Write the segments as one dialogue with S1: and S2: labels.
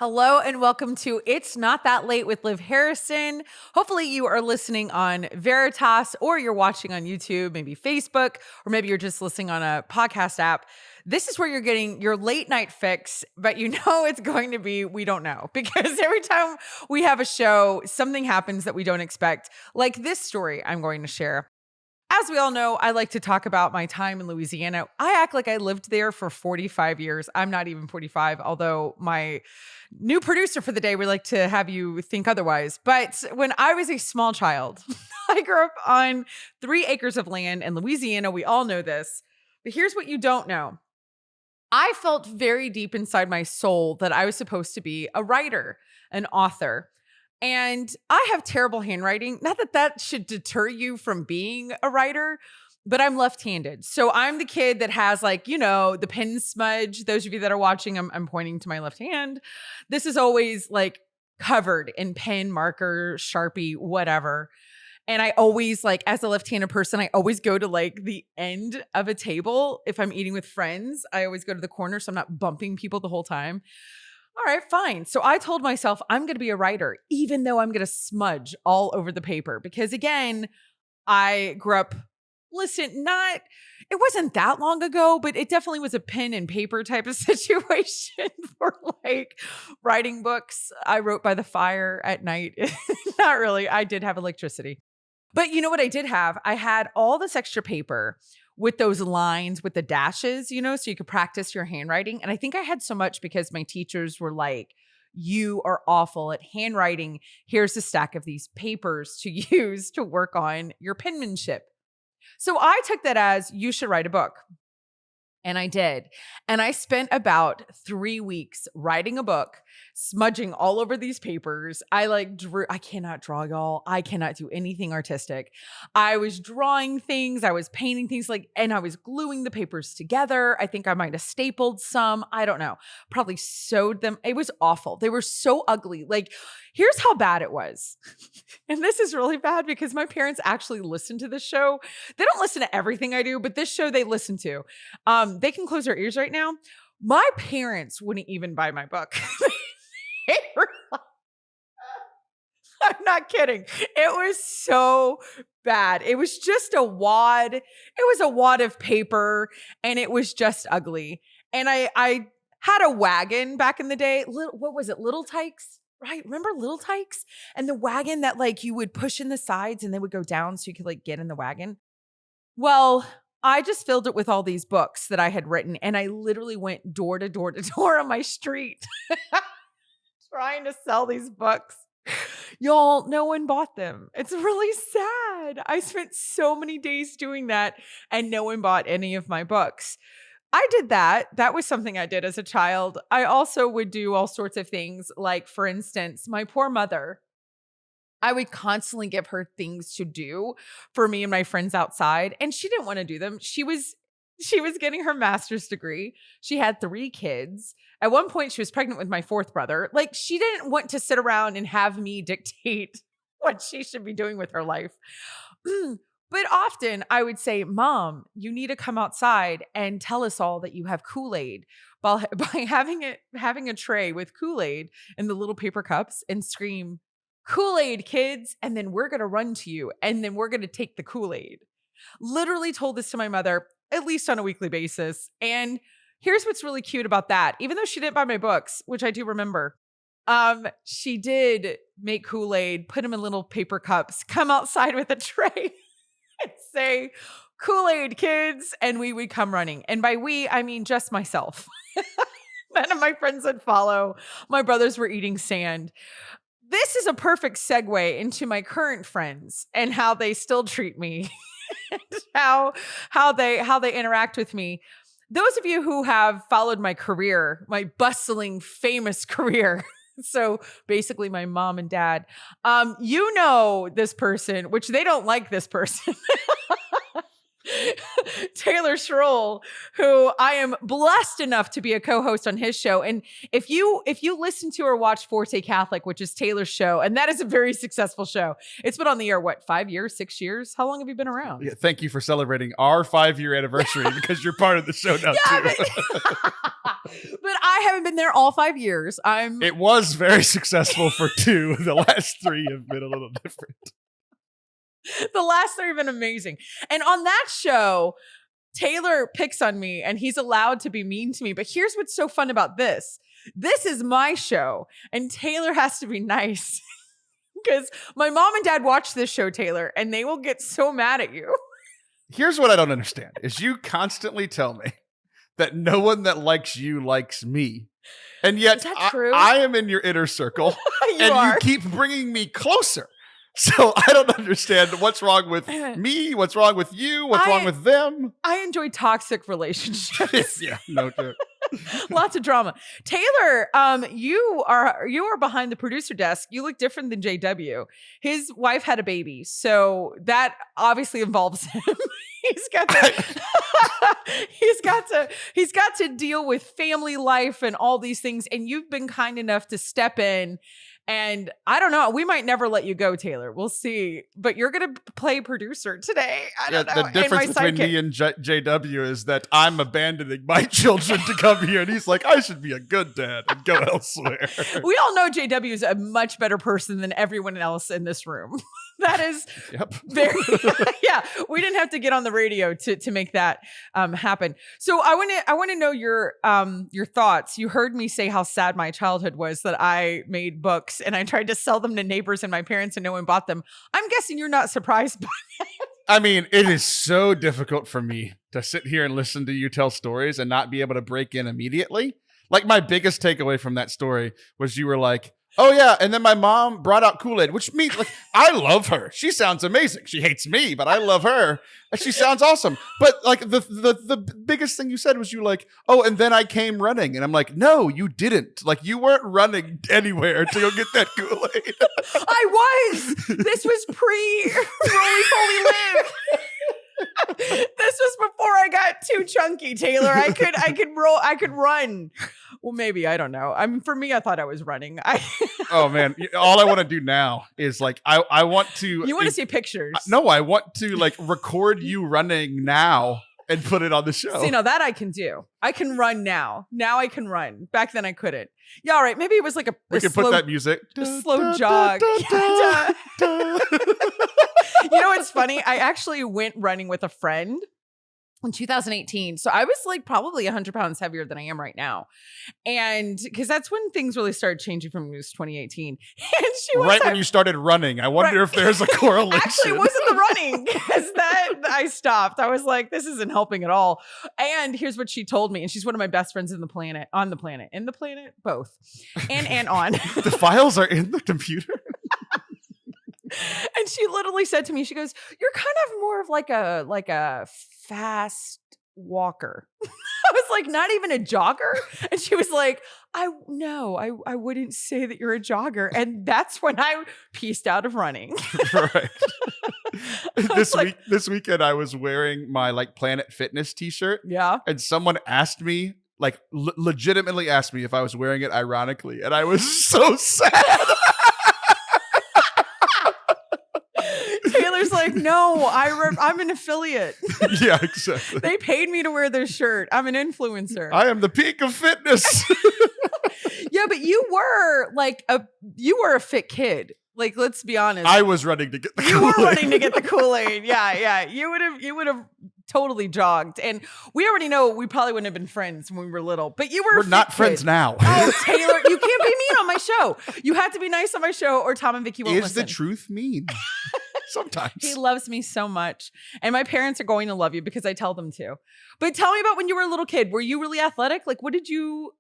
S1: Hello and welcome to It's Not That Late with Liv Harrison. Hopefully you are listening on Veritas or you're watching on YouTube, maybe Facebook, or maybe you're just listening on a podcast app. This is where you're getting your late night fix, but you know it's going to be, we don't know, because every time we have a show, something happens that we don't expect, like this story I'm going to share. As we all know, I like to talk about my time in Louisiana. I act like I lived there for 45 years. I'm not even 45, although my new producer for the day would like to have you think otherwise. But when I was a small child, I grew up on 3 acres of land in Louisiana. We all know this. But here's what you don't know. I felt very deep inside my soul that I was supposed to be a writer, an author. And I have terrible handwriting. Not that that should deter you from being a writer, but I'm left-handed. So I'm the kid that has the pen smudge. Those of you that are watching, I'm pointing to my left hand. This is always covered in pen, marker, Sharpie, whatever. And I always as a left-handed person, I always go to the end of a table. If I'm eating with friends, I always go to the corner so I'm not bumping people the whole time. All right, fine. So I told myself I'm going to be a writer, even though I'm going to smudge all over the paper. Because again, I grew up, it wasn't that long ago, but it definitely was a pen and paper type of situation for writing books. I wrote by the fire at night. Not really. I did have electricity. But you know what I did have? I had all this extra paper with those lines with the dashes, so you could practice your handwriting. And I think I had so much because my teachers were like, you are awful at handwriting. Here's a stack of these papers to use to work on your penmanship. So I took that as you should write a book. And I did. And I spent about 3 weeks writing a book, smudging all over these papers. I cannot draw, y'all. I cannot do anything artistic. I was drawing things. I was painting things and I was gluing the papers together. I think I might have stapled some. I don't know. Probably sewed them. It was awful. They were so ugly. Here's how bad it was. And this is really bad because my parents actually listen to this show. They don't listen to everything I do, but this show they listen to. They can close their ears right now. My parents wouldn't even buy my book. They were I'm not kidding. It was so bad. It was just a wad. It was a wad of paper and it was just ugly. And I had a wagon back in the day. What was it? Little Tykes? Right? Remember Little Tykes? And the wagon that you would push in the sides and they would go down so you could get in the wagon. Well, I just filled it with all these books that I had written. And I literally went door to door to door on my street trying to sell these books. Y'all, no one bought them. It's really sad. I spent so many days doing that and no one bought any of my books. I did that. That was something I did as a child. I also would do all sorts of things. For instance, my poor mother, I would constantly give her things to do for me and my friends outside. And she didn't want to do them. She was getting her master's degree. She had 3 kids. At one point, she was pregnant with my 4th brother. She didn't want to sit around and have me dictate what she should be doing with her life. But often I would say, Mom, you need to come outside and tell us all that you have Kool-Aid by having a tray with Kool-Aid in the little paper cups and scream, Kool-Aid, kids. And then we're going to run to you. And then we're going to take the Kool-Aid. Literally told this to my mother, at least on a weekly basis. And here's what's really cute about that. Even though she didn't buy my books, which I do remember, she did make Kool-Aid, put them in little paper cups, come outside with a tray and say, Kool-Aid, kids. And we would come running. And by we, I mean just myself. None of my friends would follow. My brothers were eating sand. This is a perfect segue into my current friends and how they still treat me. how they interact with me. Those of you who have followed my career, my bustling, famous career, so basically my mom and dad, you know this person, which they don't like this person. Taylor Schroll, who I am blessed enough to be a co-host on his show. And if you listen to or watch Forte Catholic, which is Taylor's show, and that is a very successful show. It's been on the air, 5 years, 6 years? How long have you been around?
S2: Yeah, thank you for celebrating our 5-year anniversary because you're part of the show now too.
S1: But I haven't been there all 5 years.
S2: It was very successful for 2. The last 3 have been a little different.
S1: The last 3 have been amazing. And on that show, Taylor picks on me and he's allowed to be mean to me. But here's what's so fun about this. This is my show and Taylor has to be nice because my mom and dad watch this show, Taylor, and they will get so mad at you.
S2: Here's what I don't understand is you constantly tell me that no one that likes you likes me. And yet I am in your inner circle you keep bringing me closer. So I don't understand what's wrong with me, what's wrong with you, what's wrong with them.
S1: I enjoy toxic relationships.
S2: Yeah, no joke.
S1: Lots of drama. Taylor, you are behind the producer desk. You look different than JW. His wife had a baby, so that obviously involves him. He's got to deal with family life and all these things. And you've been kind enough to step in. And I don't know, we might never let you go, Taylor. We'll see. But you're going to play producer today. I don't know.
S2: The difference between me and JW is that I'm abandoning my children to come here. And he's like, I should be a good dad and go elsewhere.
S1: We all know JW is a much better person than everyone else in this room. That is very, yeah, we didn't have to get on the radio to make that happen. So I want to know your thoughts. You heard me say how sad my childhood was, that I made books and I tried to sell them to neighbors and my parents and no one bought them. I'm guessing you're not surprised by that.
S2: I mean, it is so difficult for me to sit here and listen to you tell stories and not be able to break in immediately. Like my biggest takeaway from that story was you were like, oh yeah, and then my mom brought out Kool-Aid, which means like I love her. She sounds amazing. She hates me, but I love her. And she sounds awesome. But like the biggest thing you said was you like, oh, and then I came running. And I'm like, no, you didn't. Like you weren't running anywhere to go get that Kool-Aid.
S1: I was. This was pre-Roly Poly Live. This was before I got too chunky, Taylor. I could run. Well, maybe, I don't know. I mean, for me, I thought I was running.
S2: Oh man, all I want to do now is like I want to.
S1: You want to see pictures?
S2: No, I want to like record you running now and put it on the show.
S1: See, now that I can do. I can run now. Now I can run. Back then I couldn't. Yeah, all right. Maybe it was like
S2: we can put that music.
S1: A slow jog. You know what's funny? I actually went running with a friend in 2018. So I was like probably 100 pounds heavier than I am right now. And because that's when things really started changing from me, was 2018. And she was
S2: when you started running. I wonder if there's a correlation.
S1: Actually, it wasn't the running, because that I stopped. I was like, this isn't helping at all. And here's what she told me. And she's one of my best friends in the planet, both. And on.
S2: The files are in the computer.
S1: And she literally said to me, she goes, you're kind of more of like a fast walker. I was like, not even a jogger? And she was like, I wouldn't say that you're a jogger. And that's when I pieced out of running.
S2: Right. This weekend I was wearing my like Planet Fitness t-shirt.
S1: Yeah.
S2: And someone asked me, like legitimately asked me if I was wearing it ironically. And I was so sad.
S1: Taylor's like, no, I'm an affiliate.
S2: Yeah, exactly.
S1: They paid me to wear their shirt. I'm an influencer.
S2: I am the peak of fitness.
S1: Yeah, but you were a fit kid. Like, let's be honest.
S2: I was running to get the Kool-Aid.
S1: You were running to get the Kool-Aid. Yeah. You would have totally jogged. And we already know we probably wouldn't have been friends when we were little. But we're
S2: not friends now.
S1: Oh, Taylor, you can't be mean on my show. You have to be nice on my show or Tom and Vicky won't listen.
S2: Is the truth mean? Sometimes.
S1: He loves me so much. And my parents are going to love you because I tell them to. But tell me about when you were a little kid. Were you really athletic? Like, what did you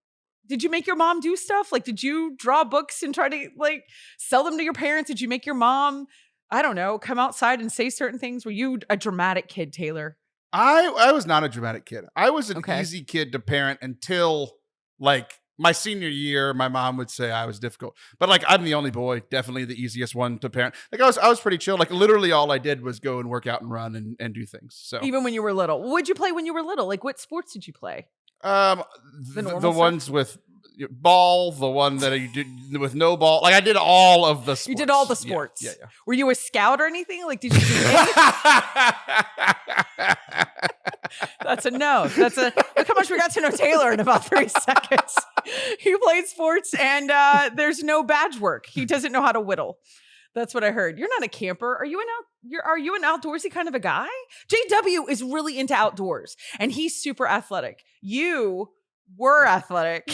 S1: make your mom do stuff? Like, did you draw books and try to like sell them to your parents? Did you make your mom, I don't know, come outside and say certain things? Were you a dramatic kid, Taylor?
S2: I was not a dramatic kid. I was an easy kid to parent until like my senior year. My mom would say I was difficult, but like I'm the only boy, definitely the easiest one to parent. Like I was pretty chill. Like literally all I did was go and work out and run and do things. So
S1: even when you were little, what did you play when you were little? Like what sports did you play?
S2: The ones with ball, the one that you did with no ball. Like I did all of the sports.
S1: You did all the sports.
S2: Yeah.
S1: Were you a scout or anything? Like did you do That's a no. Look how much we got to know Taylor in about 30 seconds. He played sports and there's no badge work. He doesn't know how to whittle. That's what I heard. You're not a camper. Are you an outdoorsy kind of a guy? JW is really into outdoors and he's super athletic. You were athletic.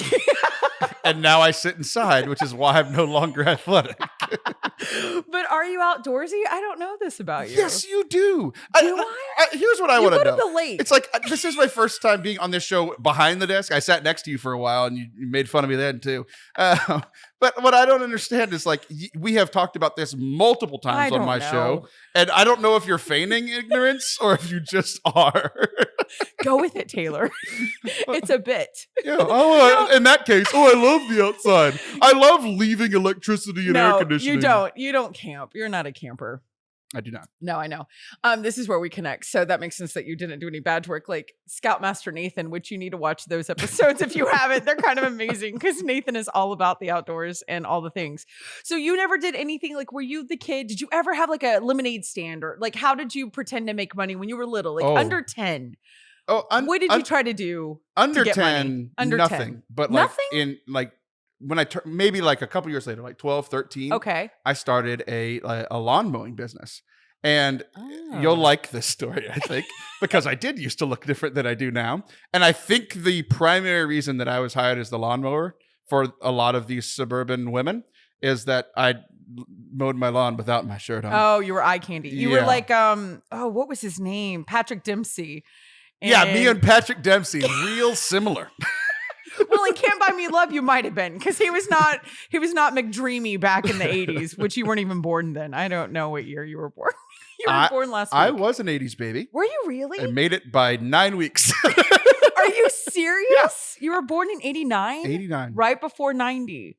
S2: And now I sit inside, which is why I'm no longer athletic.
S1: But are you outdoorsy? I don't know this about you.
S2: Yes, you do.
S1: Do I?
S2: Here's what I want to know.
S1: You go to the lake.
S2: It's like, this is my first time being on this show behind the desk. I sat next to you for a while and you made fun of me then too. But what I don't understand is like, we have talked about this multiple times on my show. And I don't know if you're feigning ignorance or if you just are.
S1: Go with it, Taylor. It's a bit.
S2: Yeah. Oh, in that case, I love the outside. I love leaving electricity and air conditioning.
S1: You don't camp. You're not a camper.
S2: I do not.
S1: No, I know. This is where we connect. So that makes sense that you didn't do any badge work like Scoutmaster Nathan, which you need to watch those episodes if you haven't. They're kind of amazing because Nathan is all about the outdoors and all the things. So you never did anything like, were you the kid? Did you ever have like a lemonade stand or like, how did you pretend to make money when you were little? Like under 10?
S2: Oh,
S1: what did you try to do?
S2: Under
S1: to get
S2: 10,
S1: money? Under
S2: nothing.
S1: 10.
S2: But like when I maybe like a couple years later, like 12, 13,
S1: okay,
S2: I started a lawn mowing business. And you'll like this story, I think, because I did used to look different than I do now. And I think the primary reason that I was hired as the lawnmower for a lot of these suburban women is that I mowed my lawn without my shirt on.
S1: Oh, you were eye candy. You were like, what was his name? Patrick Dempsey.
S2: Yeah, me and Patrick Dempsey, real similar.
S1: Well, in Can't Buy Me Love, you might have been because he was not McDreamy back in the 80s, which you weren't even born then. I don't know what year you were born. You were born last week.
S2: I was an 80s baby.
S1: Were you really?
S2: I made it by 9 weeks.
S1: Are you serious? Yeah. You were born in 89?
S2: 89.
S1: Right before 90.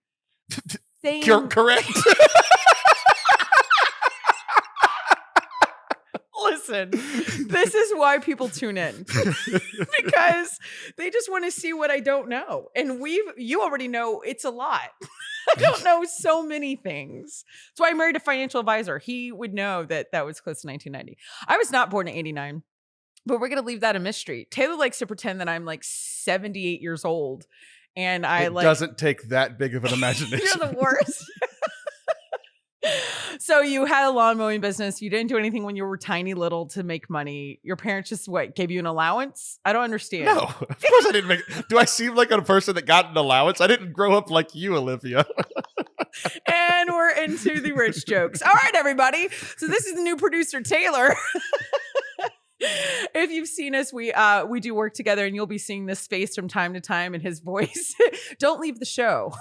S2: Same. Correct.
S1: Listen, this is why people tune in because they just want to see what I don't know. And you already know it's a lot. I don't know so many things. That's why I married a financial advisor. He would know that was close to 1990. I was not born in 89, but we're going to leave that a mystery. Taylor likes to pretend that I'm like 78 years old. And it
S2: doesn't take that big of an imagination.
S1: You're the worst. So you had a lawn mowing business. You didn't do anything when you were tiny little to make money. Your parents just gave you an allowance? I don't understand.
S2: No, of course I didn't do I seem like a person that got an allowance? I didn't grow up like you, Olivia.
S1: And we're into the rich jokes. All right, everybody. So this is the new producer, Taylor. If you've seen us, we do work together and you'll be seeing this face from time to time in his voice. Don't leave the show.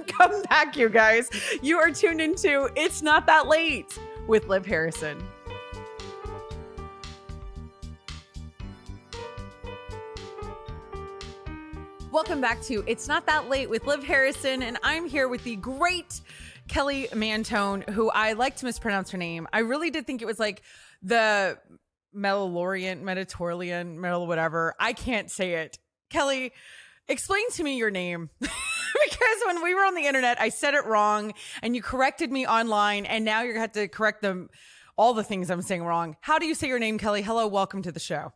S1: Come back, you guys. You are tuned into It's Not That Late with Liv Harrison. Welcome back to It's Not That Late with Liv Harrison, and I'm here with the great Kelly Mantoan, who I like to mispronounce her name. I really did think it was like the Mediterranean, whatever. I can't say it. Kelly, explain to me your name. Because when we were on the internet, I said it wrong and you corrected me online and now you're going to have to correct all the things I'm saying wrong. How do you say your name, Kelly? Hello, welcome to the show.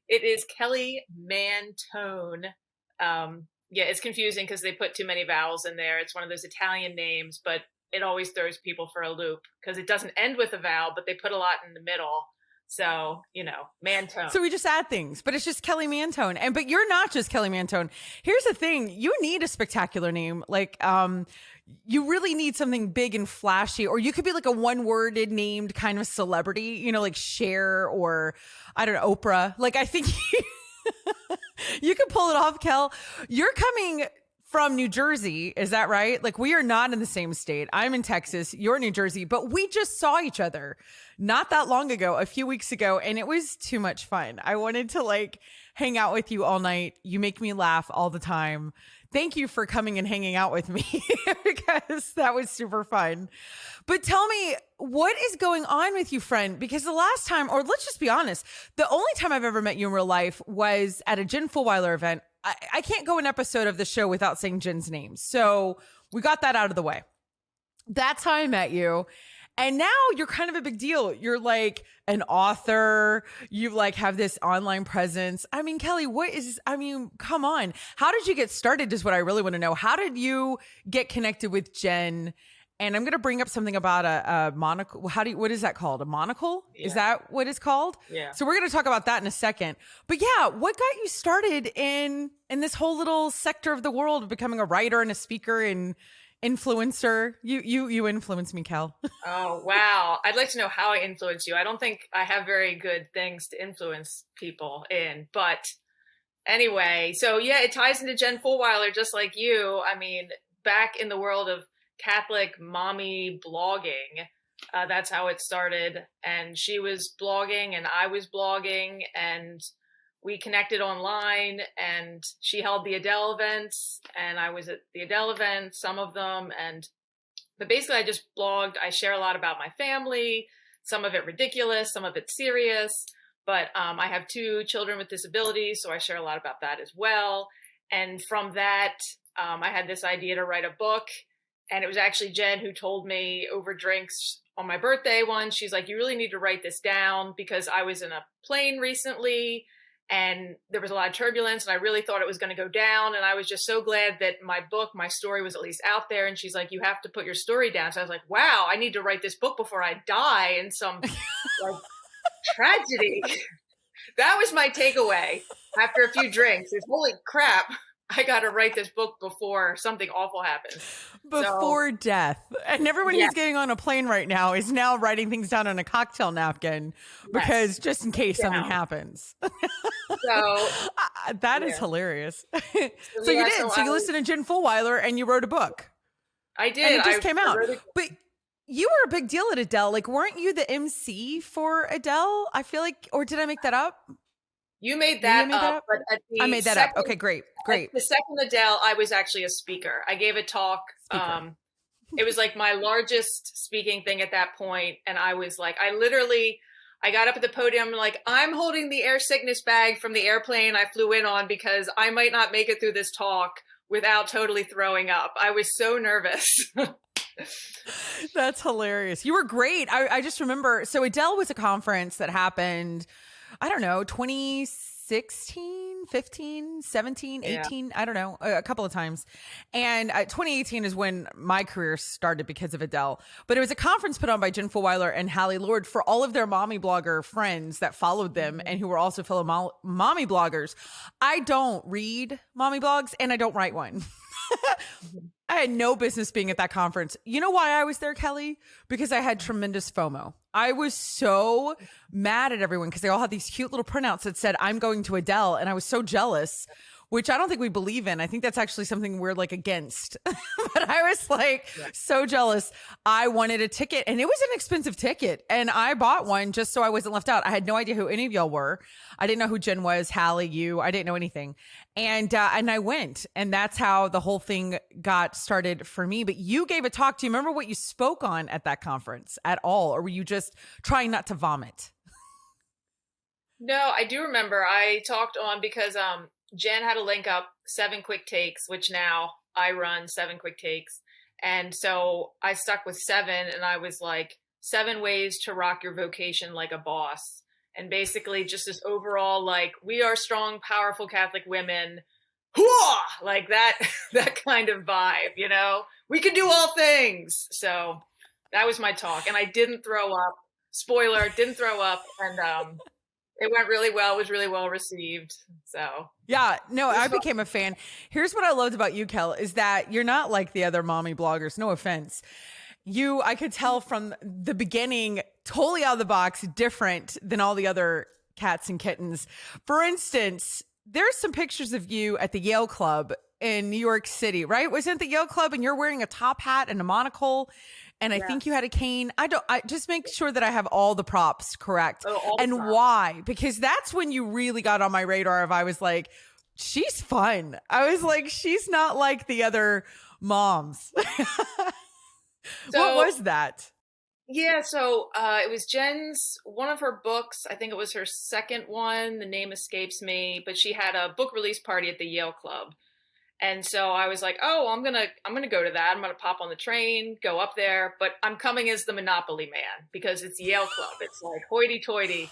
S3: It is Kelly Mantoan. Yeah, it's confusing because they put too many vowels in there. It's one of those Italian names, but it always throws people for a loop because it doesn't end with a vowel, but they put a lot in the middle. So, Mantoan.
S1: So we just add things, but it's just Kelly Mantoan. But you're not just Kelly Mantoan. Here's the thing. You need a spectacular name. Like, you really need something big and flashy, or you could be like a one-worded named kind of celebrity, like Cher or, I don't know, Oprah. Like, I think you could pull it off, Kel. You're coming from New Jersey, is that right? Like, we are not in the same state. I'm in Texas, you're in New Jersey, but we just saw each other not that long ago, a few weeks ago, and it was too much fun. I wanted to hang out with you all night. You make me laugh all the time. Thank you for coming and hanging out with me because that was super fun. But tell me, what is going on with you, friend? Because the last time, or let's just be honest, the only time I've ever met you in real life was at a Jen Fulweiler event. I can't go an episode of the show without saying Jen's name. So we got that out of the way. That's how I met you. And now you're kind of a big deal. You're like an author. You like have this online presence. I mean, Kelly, come on. How did you get started is what I really want to know. How did you get connected with Jen? And I'm going to bring up something about a monocle. What is that called? A monocle?
S3: Yeah.
S1: Is that what it's called?
S3: Yeah.
S1: So we're going to talk about that in a second. But yeah, what got you started in this whole little sector of the world of becoming a writer and a speaker and influencer? You influence me, Kel.
S3: Oh, wow. I'd like to know how I influence you. I don't think I have very good things to influence people in, but anyway, so yeah, it ties into Jen Fulweiler, just like you. I mean, back in the world of Catholic mommy blogging, that's how it started. And she was blogging and I was blogging, and we connected online, and she held the Adele events and I was at the Adele events, some of them. But basically I just blogged. I share a lot about my family, some of it ridiculous, some of it serious. But I have 2 children with disabilities, so I share a lot about that as well. And from that, I had this idea to write a book. And it was actually Jen who told me over drinks on my birthday once. She's like, you really need to write this down, because I was in a plane recently and there was a lot of turbulence and I really thought it was going to go down. And I was just so glad that my story was at least out there. And she's like, you have to put your story down. So I was like, wow, I need to write this book before I die in some like tragedy. That was my takeaway after a few drinks is, holy crap, I got to write this book before something awful happens.
S1: Before death. And everyone who's getting on a plane right now is now writing things down on a cocktail napkin because just in case something happens.
S3: So
S1: that is hilarious. So you did. So you listened to Jen Fulweiler and you wrote a book.
S3: I did.
S1: And it just came out. But you were a big deal at Adele. Like, weren't you the MC for Adele? I feel like, or did I make that up?
S3: You made that up. But at the
S1: I made that up. Okay, great.
S3: The second Adele, I was actually a speaker. I gave a talk. It was like my largest speaking thing at that point. And I was like, I got up at the podium like, I'm holding the air sickness bag from the airplane I flew in on because I might not make it through this talk without totally throwing up. I was so nervous.
S1: That's hilarious. You were great. I just remember. So Adele was a conference that happened, I don't know, 2016, 15, 17, 18, I don't know, a couple of times. And 2018 is when my career started because of Adele. But it was a conference put on by Jen Fulweiler and Hallie Lord for all of their mommy blogger friends that followed them and who were also fellow mommy bloggers. I don't read mommy blogs and I don't write one. I had no business being at that conference. You know why I was there, Kelly? Because I had tremendous FOMO. I was so mad at everyone because they all had these cute little printouts that said, I'm going to Adele. And I was so jealous, which I don't think we believe in. I think that's actually something we're like against. But I was like so jealous. I wanted a ticket and it was an expensive ticket. And I bought one just so I wasn't left out. I had no idea who any of y'all were. I didn't know who Jen was, Hallie, you. I didn't know anything. And I went, and that's how the whole thing got started for me. But you gave a talk. Do you remember what you spoke on at that conference at all? Or were you just trying not to vomit?
S3: No, I do remember. I talked on because Jen had a link up 7 quick takes, which now I run 7 quick takes. And so I stuck with 7 and I was like, 7 ways to rock your vocation like a boss. And basically just this overall, like, we are strong, powerful Catholic women, like that kind of vibe, you know, we can do all things. So that was my talk. And I didn't throw up. Spoiler, didn't throw up. And it went really well. It was really well received. So
S1: yeah, no, I became a fan. Here's what I loved about you, Kel, is that you're not like the other mommy bloggers. No offense. I could tell from the beginning, totally out of the box, different than all the other cats and kittens. For instance, there's some pictures of you at the Yale Club in New York City, right? Wasn't it the Yale Club? And you're wearing a top hat and a monocle. And I think you had a cane. I just make sure that I have all the props correct. And why? Because that's when you really got on my radar. If I was like, she's fun. I was like, she's not like the other moms. What was that?
S3: Yeah, so it was Jen's, one of her books. I think it was her second one. The name escapes me, but she had a book release party at the Yale Club. And so I was like, oh, I'm gonna go to that. I'm gonna pop on the train, go up there, but I'm coming as the Monopoly man because it's Yale Club. It's like hoity-toity.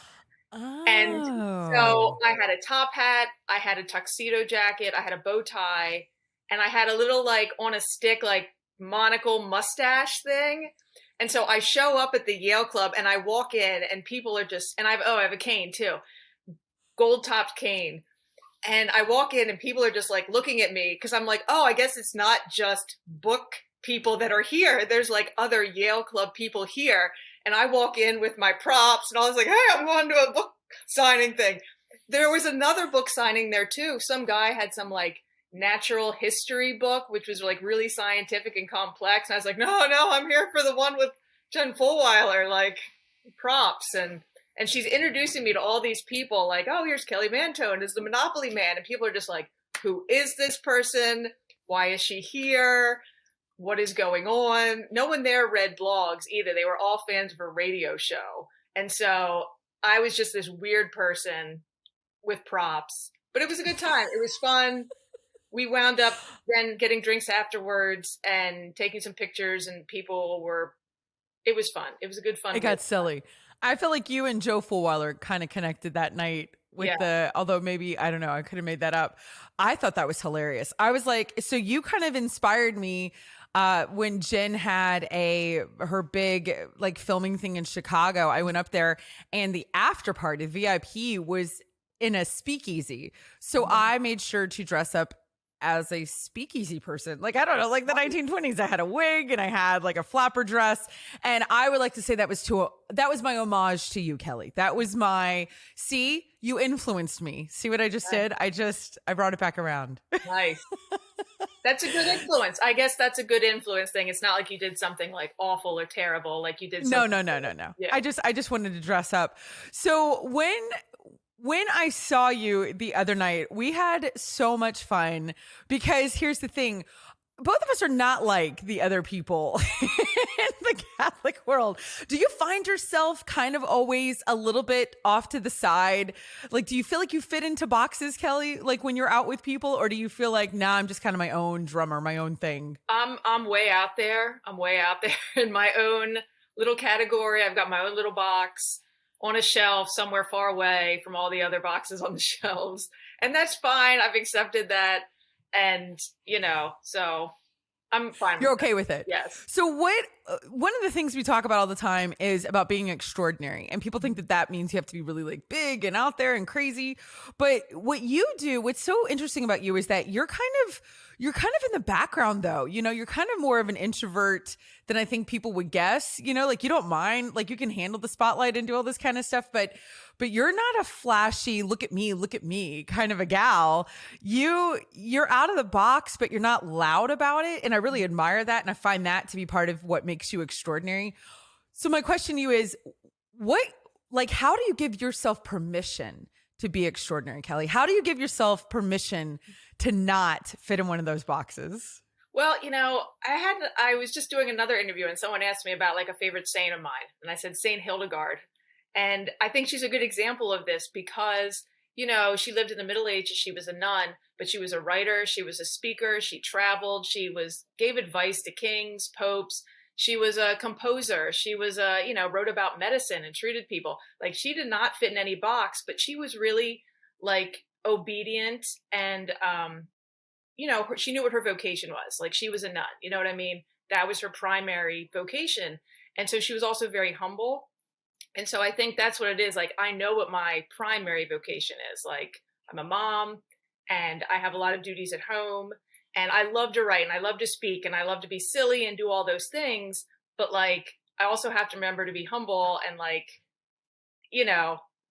S3: And so
S1: Oh.
S3: I had a top hat, I had a tuxedo jacket, I had a bow tie, and I had a little like on a stick, like monocle mustache thing. And so I show up at the Yale Club and I walk in and people are just, and I have a cane too, gold topped cane. And I walk in and people are just like looking at me because I'm like, oh, I guess it's not just book people that are here. There's like other Yale Club people here. And I walk in with my props and I was like, hey, I'm going to a book signing thing. There was another book signing there too. Some guy had some like natural history book, which was like really scientific and complex. And I was like, no, I'm here for the one with Jen Fulwiler, like props. And she's introducing me to all these people like, oh, here's Kelly Mantoan as the Monopoly man. And people are just like, who is this person? Why is she here? What is going on? No one there read blogs either. They were all fans of her radio show. And so I was just this weird person with props, but it was a good time. It was fun. We wound up then getting drinks afterwards and taking some pictures, and it was fun. It was a good fun.
S1: It got silly. I feel like you and Joe Fulwiler kind of connected that night with although maybe, I don't know, I could have made that up. I thought that was hilarious. I was like, so you kind of inspired me when Jen had her big like filming thing in Chicago. I went up there and the after party, the VIP, was in a speakeasy. So I made sure to dress up as a speakeasy person. Like, I don't know, like the 1920s, I had a wig and I had like a flapper dress. And I would like to say that was my homage to you, Kelly. That was you influenced me. See what I just did? I brought it back around.
S3: Nice. That's a good influence. I guess that's a good influence thing. It's not like you did something like awful or terrible. Like you did something.
S1: No.
S3: Yeah.
S1: I just wanted to dress up. So when I saw you the other night, we had so much fun because here's the thing. Both of us are not like the other people in the Catholic world. Do you find yourself kind of always a little bit off to the side? Like, do you feel like you fit into boxes, Kelly, like when you're out with people? Or do you feel like, nah, I'm just kind of my own drummer, my own thing?
S3: I'm way out there. I'm way out there in my own little category. I've got my own little box on a shelf somewhere far away from all the other boxes on the shelves. And that's fine. I've accepted that. And, so I'm fine.
S1: You're okay with it?
S3: Yes.
S1: So one of the things we talk about all the time is about being extraordinary. And people think that means you have to be really like big and out there and crazy. But what you do, what's so interesting about you is that you're kind of in the background though. You're kind of more of an introvert than I think people would guess. Like you don't mind, like you can handle the spotlight and do all this kind of stuff, but you're not a flashy, look at me kind of a gal. You're out of the box, but you're not loud about it. And I really admire that. And I find that to be part of what makes you extraordinary. So my question to you is how do you give yourself permission to be extraordinary, Kelly? How do you give yourself permission to not fit in one of those boxes?
S3: Well, I was just doing another interview and someone asked me about like a favorite saint of mine. And I said, Saint Hildegard. And I think she's a good example of this because, she lived in the Middle Ages. She was a nun, but she was a writer. She was a speaker. She traveled. Gave advice to kings, popes. She was a composer. She was wrote about medicine and treated people. Like she did not fit in any box, but she was really like obedient and, she knew what her vocation was. Like she was a nun, you know what I mean? That was her primary vocation. And so she was also very humble. And so I think that's what it is. Like, I know what my primary vocation is. Like, I'm a mom and I have a lot of duties at home and I love to write and I love to speak and I love to be silly and do all those things. But like, I also have to remember to be humble and like,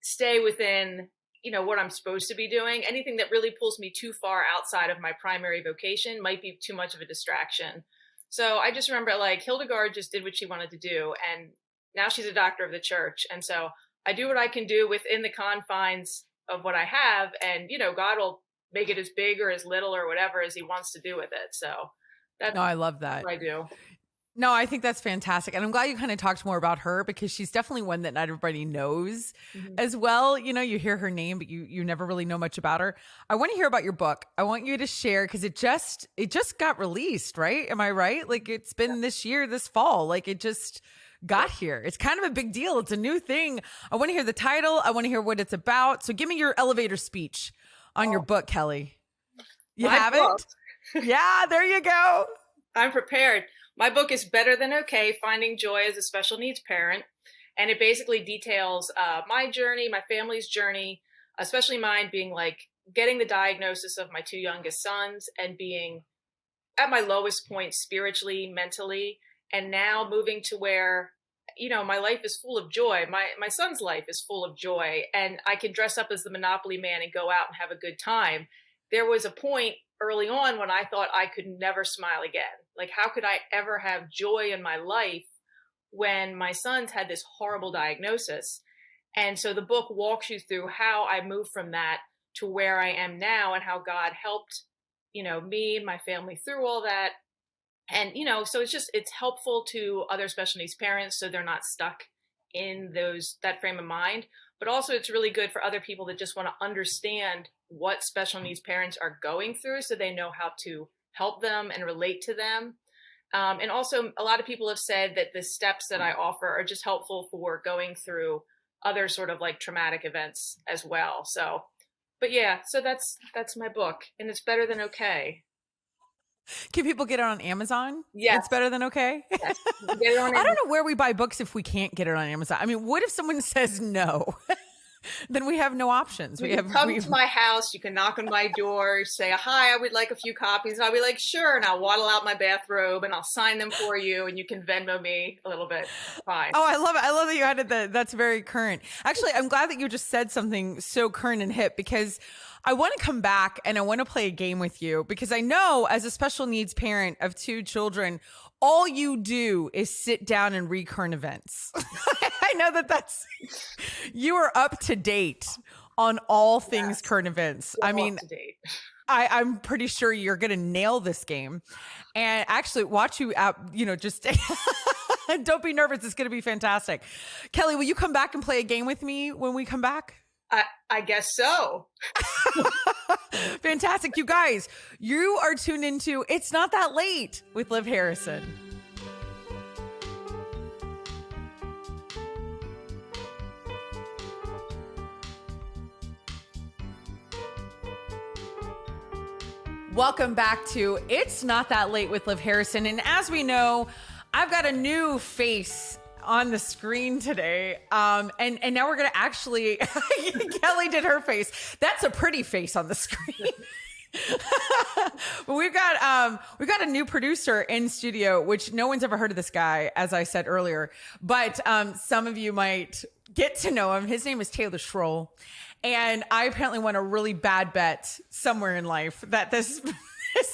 S3: stay within, what I'm supposed to be doing. Anything that really pulls me too far outside of my primary vocation might be too much of a distraction. So I just remember like Hildegard just did what she wanted to do. And now she's a doctor of the church. And so I do what I can do within the confines of what I have. And, God will make it as big or as little or whatever as he wants to do with it. So
S1: No, I love that.
S3: What I do.
S1: No, I think that's fantastic. And I'm glad you kind of talked more about her because she's definitely one that not everybody knows as well. You know, you hear her name, but you never really know much about her. I want to hear about your book. I want you to share because it just got released, right? Am I right? Like it's been this year, this fall. Like it just got here. It's kind of a big deal. It's a new thing. I want to hear the title. I want to hear what it's about. So give me your elevator speech on your book, Kelly. You have it? Yeah, there you go.
S3: I'm prepared. My book is Better Than Okay, Finding Joy as a Special Needs Parent. And it basically details my journey, my family's journey, especially mine being like getting the diagnosis of my two youngest sons and being at my lowest point spiritually, mentally, and now moving to where, you know, my life is full of joy. My son's life is full of joy, and I can dress up as the Monopoly man and go out and have a good time. There was a point early on when I thought I could never smile again. Like, how could I ever have joy in my life when my sons had this horrible diagnosis? And so the book walks you through how I moved from that to where I am now and how God helped, you know, me and my family through all that. And, you know, so it's helpful to other special needs parents so they're not stuck in that frame of mind. But also it's really good for other people that just want to understand what special needs parents are going through so they know how to help them and relate to them. And also a lot of people have said that the steps that I offer are just helpful for going through other sort of like traumatic events as well. So, but yeah, so that's my book, and it's Better Than Okay.
S1: Can people get it on Amazon?
S3: Yeah.
S1: It's Better Than Okay?
S3: Yes. Get it on
S1: I don't know where we buy books if we can't get it on Amazon. I mean, what if someone says no? Then we have no options.
S3: You can come to my house. You can knock on my door, say, hi, I would like a few copies. And I'll be like, sure. And I'll waddle out my bathrobe and I'll sign them for you. And you can Venmo me a little bit. Fine.
S1: Oh, I love it. I love that you added that. That's very current. Actually, I'm glad that you just said something so current and hip because I want to come back and I want to play a game with you because I know as a special needs parent of two children, all you do is sit down and read current events. I know you are up to date on all things current events.
S3: So
S1: I mean, I'm pretty sure you're going to nail this game and actually watch you out, you know, just don't be nervous. It's going to be fantastic. Kelly, will you come back and play a game with me when we come back?
S3: I guess so.
S1: Fantastic. You guys, you are tuned into It's Not That Late with Liv Harrison. Welcome back to It's Not That Late with Liv Harrison. And as we know, I've got a new face on the screen today. And now we're going to actually, Kelly did her face. That's a pretty face on the screen. But we've got a new producer in studio, which no one's ever heard of this guy, as I said earlier, but some of you might get to know him. His name is Taylor Schroll. And I apparently won a really bad bet somewhere in life that this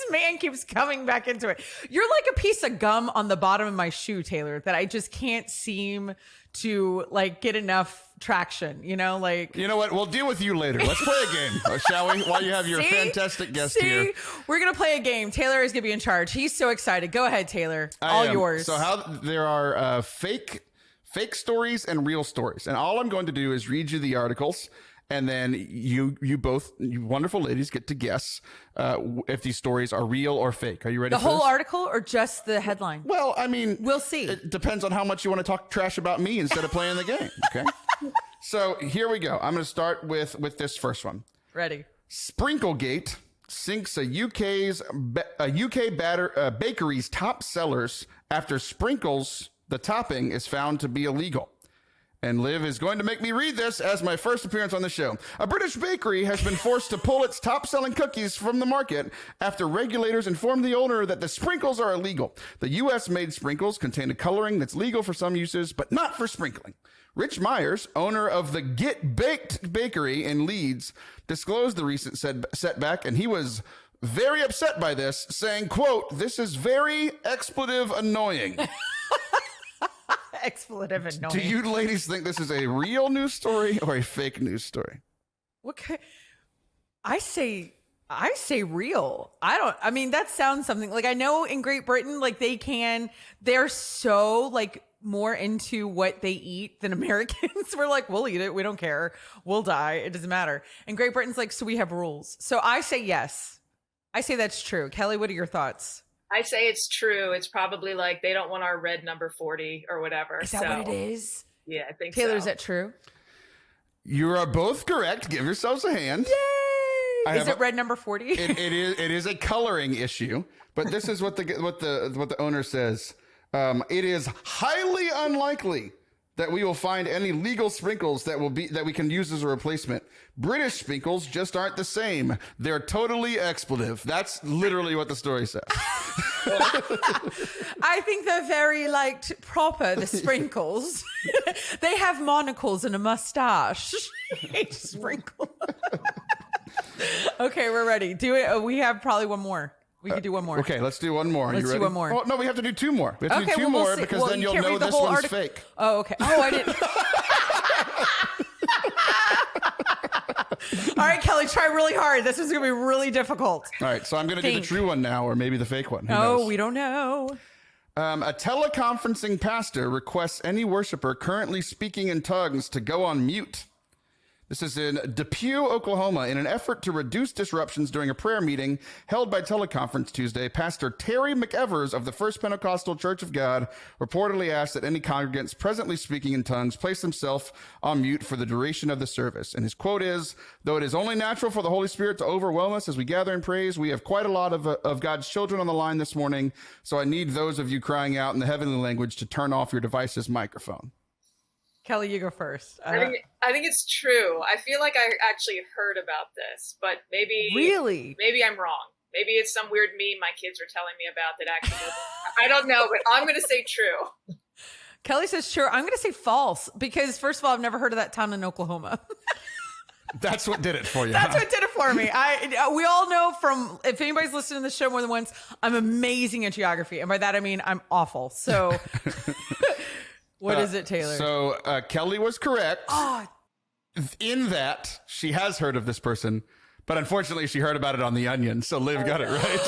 S1: man keeps coming back into it. You're like a piece of gum on the bottom of my shoe, Taylor, that I just can't seem to like get enough traction, you know, like.
S2: You know what? We'll deal with you later. Let's play a game, shall we? While you have your fantastic guest here.
S1: We're going to play a game. Taylor is going to be in charge. He's so excited. Go ahead, Taylor. All yours.
S2: So there are fake stories and real stories. And all I'm going to do is read you the articles. And then you wonderful ladies get to guess if these stories are real or fake. Are you ready?
S1: The whole article or just the headline?
S2: Well, I mean,
S1: we'll see.
S2: It depends on how much you want to talk trash about me instead of playing the game. Okay. So here we go. I'm going to start with this first one.
S1: Ready.
S2: Sprinklegate sinks a UK bakery's top sellers after sprinkles the topping is found to be illegal. And Liv is going to make me read this as my first appearance on the show. A British bakery has been forced to pull its top-selling cookies from the market after regulators informed the owner that the sprinkles are illegal. The U.S.-made sprinkles contain a coloring that's legal for some uses, but not for sprinkling. Rich Myers, owner of the Get Baked Bakery in Leeds, disclosed the recent setback, and he was very upset by this, saying, quote, "This is very expletive annoying."
S1: Expletive annoying.
S2: Do you ladies think this is a real news story or a fake news story?
S1: I say I say real. I mean, that sounds something like I know in Great Britain, like they're so like more into what they eat than Americans. We're like, we'll eat it. We don't care. We'll die. It doesn't matter. And Great Britain's like, so we have rules. So I say yes. I say that's true. Kelly, what are your thoughts?
S3: I say it's true. It's probably like they don't want our red number 40 or whatever.
S1: Is that what it is?
S3: Yeah, I think
S1: Taylor,
S3: so.
S1: is that true?
S2: You are both correct. Give yourselves a hand.
S1: Yay! Is it red number 40?
S2: It is a coloring issue, but this is what the owner says. It is highly unlikely that we will find any legal sprinkles that we can use as a replacement. British sprinkles just aren't the same. They're totally expletive. That's literally what the story says.
S1: I think they're very proper, the sprinkles. They have monocles and a mustache. Sprinkle. Okay, we're ready. Do it. We have probably one more. We could do one more.
S2: Okay, let's do one more.
S1: Let's do one more.
S2: Oh, no, we have to do two more. We have to do two
S1: we'll
S2: more
S1: see.
S2: because then
S1: you
S2: you'll
S1: can't
S2: know
S1: read the
S2: this
S1: whole
S2: one's
S1: article.
S2: fake.
S1: Oh, okay. Oh, I didn't. All right, Kelly, try really hard. This is going to be really difficult.
S2: All right, so I'm going to do the true one now, or maybe the fake one. Who
S1: Oh,
S2: knows?
S1: we don't know.
S2: A teleconferencing pastor requests any worshiper currently speaking in tongues to go on mute. This is in Depew, Oklahoma. In an effort to reduce disruptions during a prayer meeting held by teleconference Tuesday, Pastor Terry McEvers of the First Pentecostal Church of God reportedly asked that any congregants presently speaking in tongues place themselves on mute for the duration of the service. And his quote is, "Though it is only natural for the Holy Spirit to overwhelm us as we gather in praise, we have quite a lot of God's children on the line this morning, so I need those of you crying out in the heavenly language to turn off your device's microphone."
S1: Kelly, you go first.
S3: I think it's true. I feel like I actually heard about this, but maybe I'm wrong. Maybe it's some weird meme my kids are telling me about that actually I don't know, but I'm going to say true.
S1: Kelly says true. I'm going to say false because first of all, I've never heard of that town in Oklahoma.
S2: That's what did it for you.
S1: That's what did it for me. We all know from, if anybody's listened to the show more than once, I'm amazing at geography. And by that, I mean, I'm awful. So what is it, Taylor?
S2: So Kelly was correct in that she has heard of this person, but unfortunately she heard about it on The Onion. So Liv got it right.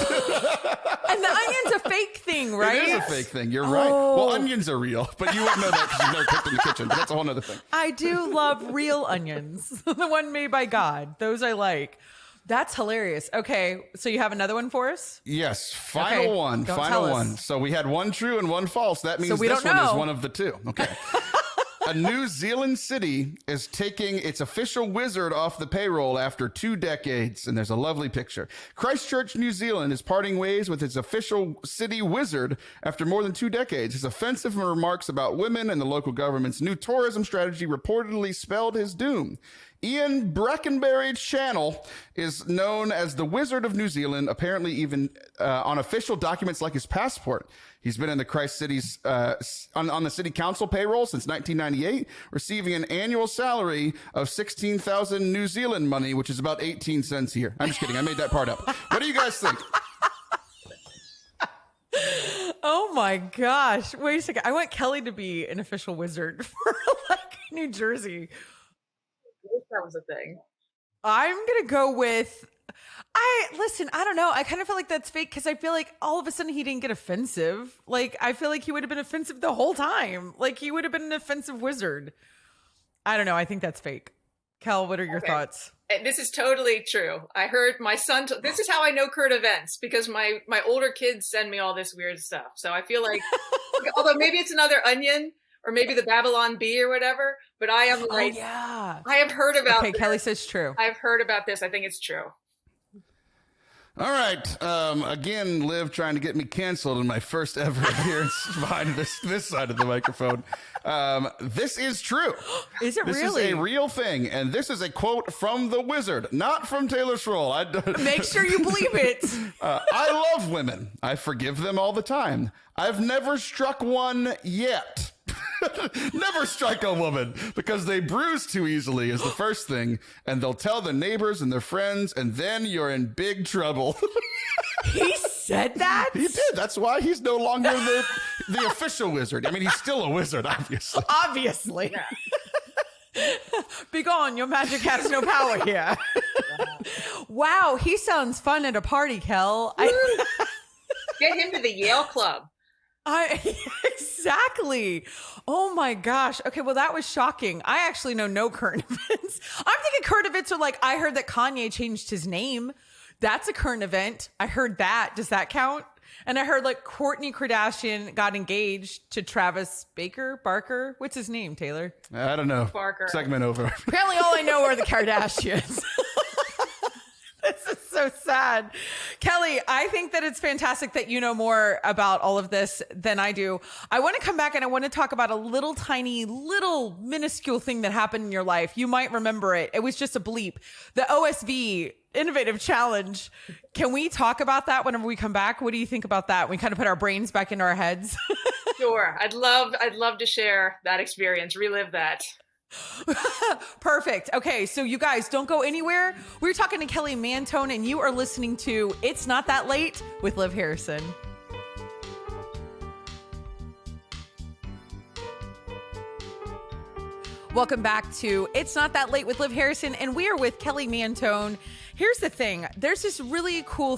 S1: And the Onion's a fake thing, right?
S2: It is a fake thing. You're right. Well, onions are real, but you wouldn't know that because you've never cooked in the kitchen. But that's a whole other thing.
S1: I do love real onions. The one made by God. Those I like. That's hilarious. Okay, so you have another one for us?
S2: Yes, final one.
S1: Don't
S2: Final
S1: tell
S2: one.
S1: us.
S2: So we had one true and one false. That means
S1: we
S2: this
S1: don't
S2: one is
S1: know.
S2: one of the two. Okay. A New Zealand city is taking its official wizard off the payroll after 2 decades. And there's a lovely picture. Christchurch, New Zealand is parting ways with its official city wizard after more than 2 decades. His offensive remarks about women and the local government's new tourism strategy reportedly spelled his doom. Ian Brackenbury Channel is known as the Wizard of New Zealand, apparently even on official documents like his passport. He's been in the Christ City's on the city council payroll since 1998, receiving an annual salary of 16,000 New Zealand money, which is about 18 cents here. I'm just kidding. I made that part up. What do you guys think?
S1: Oh my gosh. Wait a second. I want Kelly to be an official wizard for New Jersey.
S3: I wish that was a thing.
S1: I'm going to go with, I don't know. I kind of feel like that's fake because I feel like all of a sudden he didn't get offensive. Like, I feel like he would have been offensive the whole time. Like, he would have been an offensive wizard. I don't know. I think that's fake. Kel, what are your thoughts?
S3: And this is totally true. I heard my son, this is how I know current events because my older kids send me all this weird stuff. So I feel like, although maybe it's another Onion or maybe the Babylon Bee or whatever, but I am like, I have heard about
S1: this. Kelly says true.
S3: I've heard about this. I think it's true.
S2: All right. Again, Liv trying to get me canceled in my first ever appearance behind this side of the microphone. This is true.
S1: Is it really?
S2: This is a real thing. And this is a quote from the wizard, not from Taylor Schroll.
S1: Make sure you believe it.
S2: I love women. I forgive them all the time. I've never struck one yet. Never strike a woman because they bruise too easily is the first thing, and they'll tell their neighbors and their friends, and then you're in big trouble.
S1: He said that?
S2: He did. That's why he's no longer the official wizard. I mean, he's still a wizard, obviously.
S1: Obviously. Be gone, your magic has no power here. Wow, he sounds fun at a party, Kel.
S3: Get him to the Yale Club.
S1: Exactly. Oh my gosh. Okay, well, that was shocking. I actually know no current events. I'm thinking current events are like, I heard that Kanye changed his name. That's a current event. I heard that. Does that count? And I heard like Kourtney Kardashian got engaged to Travis Barker. What's his name, Taylor?
S2: I don't know.
S3: Barker.
S2: Segment over.
S1: Apparently all I know are the Kardashians. This is so sad. Kelly, I think that it's fantastic that you know more about all of this than I do. I want to come back and I want to talk about a little tiny, little minuscule thing that happened in your life. You might remember it. It was just a bleep. The OSV Innovative Challenge. Can we talk about that whenever we come back? What do you think about that? We kind of put our brains back into our heads.
S3: Sure. I'd love to share that experience, relive that.
S1: Perfect. Okay, so you guys don't go anywhere. We're talking to Kelly Mantoan, and you are listening to It's Not That Late with Liv Harrison. Welcome back to It's Not That Late with Liv Harrison, and we are with Kelly Mantoan. Here's the thing. There's this really cool